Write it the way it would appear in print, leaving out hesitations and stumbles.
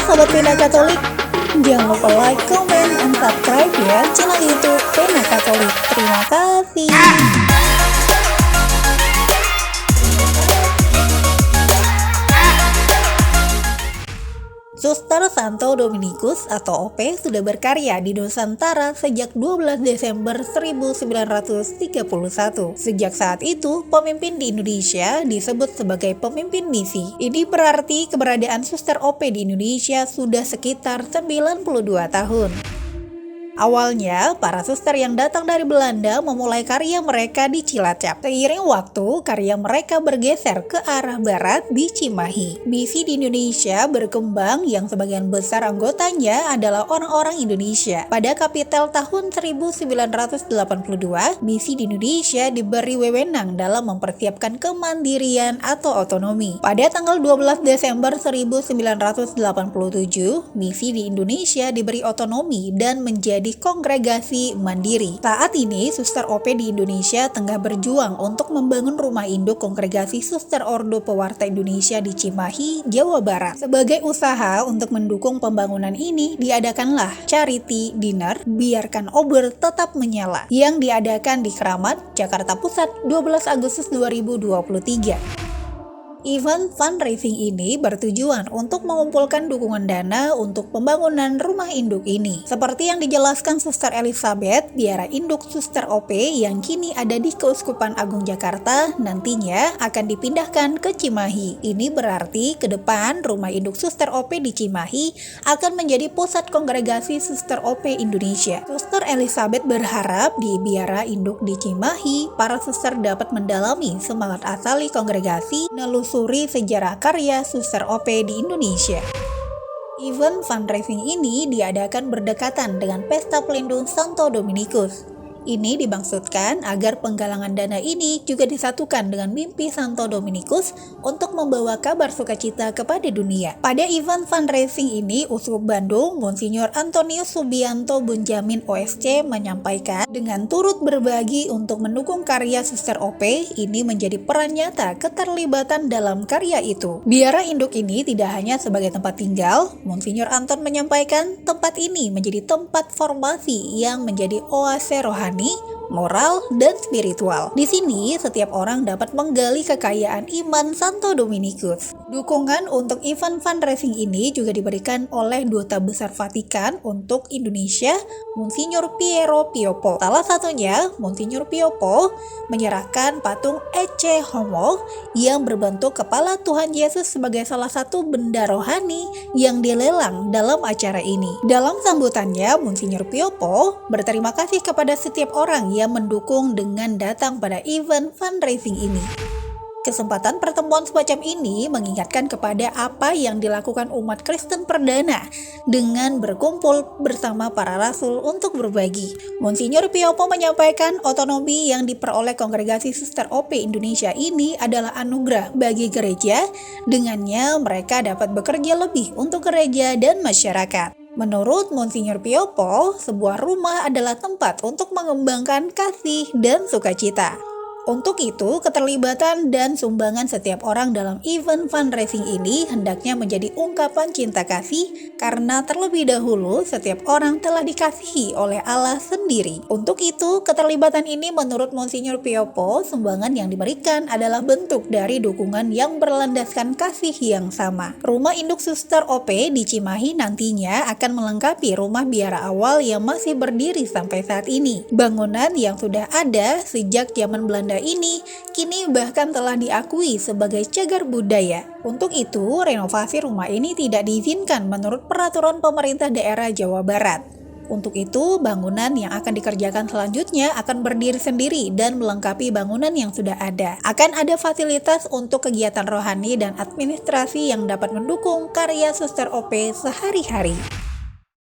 Sobat Pena Katolik, jangan lupa like, comment, dan subscribe ya channel YouTube Pena Katolik. Terima kasih. Suster Santo Dominikus atau OP sudah berkarya di Nusantara sejak 12 Desember 1931. Sejak saat itu, pemimpin di Indonesia disebut sebagai pemimpin misi. Ini berarti keberadaan Suster OP di Indonesia sudah sekitar 92 tahun. Awalnya, para suster yang datang dari Belanda memulai karya mereka di Cilacap. Seiring waktu, karya mereka bergeser ke arah barat di Cimahi. Misi di Indonesia berkembang yang sebagian besar anggotanya adalah orang-orang Indonesia. Pada Kapitel tahun 1982, misi di Indonesia diberi wewenang dalam mempersiapkan kemandirian atau otonomi. Pada tanggal 12 Desember 1987, misi di Indonesia diberi otonomi dan menjadi kongregasi mandiri. Saat ini, Suster OP di Indonesia tengah berjuang untuk membangun rumah induk kongregasi Suster Ordo Pewarta Indonesia di Cimahi, Jawa Barat. Sebagai usaha untuk mendukung pembangunan ini, diadakanlah charity dinner Biarkan Obor Tetap Menyala yang diadakan di Keramat, Jakarta Pusat 12 Agustus 2023. Event fundraising ini bertujuan untuk mengumpulkan dukungan dana untuk pembangunan rumah induk ini. Seperti yang dijelaskan Suster Elizabeth, biara induk Suster OP yang kini ada di Keuskupan Agung Jakarta nantinya akan dipindahkan ke Cimahi. Ini berarti ke depan rumah induk Suster OP di Cimahi akan menjadi pusat kongregasi Suster OP Indonesia. Suster Elizabeth berharap di biara induk di Cimahi, para suster dapat mendalami semangat asali kongregasi, menelusuri sejarah karya Suster OP di Indonesia. Event fundraising ini diadakan berdekatan dengan Pesta Pelindung Santo Dominikus. Ini dimaksudkan agar penggalangan dana ini juga disatukan dengan mimpi Santo Dominikus untuk membawa kabar sukacita kepada dunia. Pada event fundraising ini, Uskup Bandung, Monsinyur Antonius Subianto Bunjamin OSC menyampaikan dengan turut berbagi untuk mendukung karya Suster OP, ini menjadi peran nyata keterlibatan dalam karya itu. Biara induk ini tidak hanya sebagai tempat tinggal, Monsinyur Anton menyampaikan tempat ini menjadi tempat formasi yang menjadi oase rohani, moral, dan spiritual. Di sini, setiap orang dapat menggali kekayaan iman Santo Dominikus. Dukungan untuk event fundraising ini juga diberikan oleh Duta Besar Vatikan untuk Indonesia, Monsinyur Piero Piopo. Salah satunya, Monsinyur Piopo menyerahkan patung Ecce Homo yang berbentuk kepala Tuhan Yesus sebagai salah satu benda rohani yang dilelang dalam acara ini. Dalam sambutannya, Monsinyur Piopo berterima kasih kepada setiap orang yang mendukung dengan datang pada event fundraising ini. Kesempatan pertemuan semacam ini mengingatkan kepada apa yang dilakukan umat Kristen perdana dengan berkumpul bersama para rasul untuk berbagi. Monsinyur Piopo menyampaikan otonomi yang diperoleh kongregasi Suster OP Indonesia ini adalah anugerah bagi gereja, dengannya mereka dapat bekerja lebih untuk gereja dan masyarakat. Menurut Monsinyur Piopo, sebuah rumah adalah tempat untuk mengembangkan kasih dan sukacita. Untuk itu, keterlibatan dan sumbangan setiap orang dalam event fundraising ini hendaknya menjadi ungkapan cinta kasih karena terlebih dahulu setiap orang telah dikasihi oleh Allah sendiri. Untuk itu, keterlibatan ini menurut Monsinyur Piopo, sumbangan yang diberikan adalah bentuk dari dukungan yang berlandaskan kasih yang sama. Rumah induk Suster OP di Cimahi nantinya akan melengkapi rumah biara awal yang masih berdiri sampai saat ini. Bangunan yang sudah ada sejak zaman Belanda ini kini bahkan telah diakui sebagai cagar budaya. Untuk itu, renovasi rumah ini tidak diizinkan menurut peraturan pemerintah daerah Jawa Barat. Untuk itu, bangunan yang akan dikerjakan selanjutnya akan berdiri sendiri dan melengkapi bangunan yang sudah ada. Akan ada fasilitas untuk kegiatan rohani dan administrasi yang dapat mendukung karya Suster OP sehari-hari.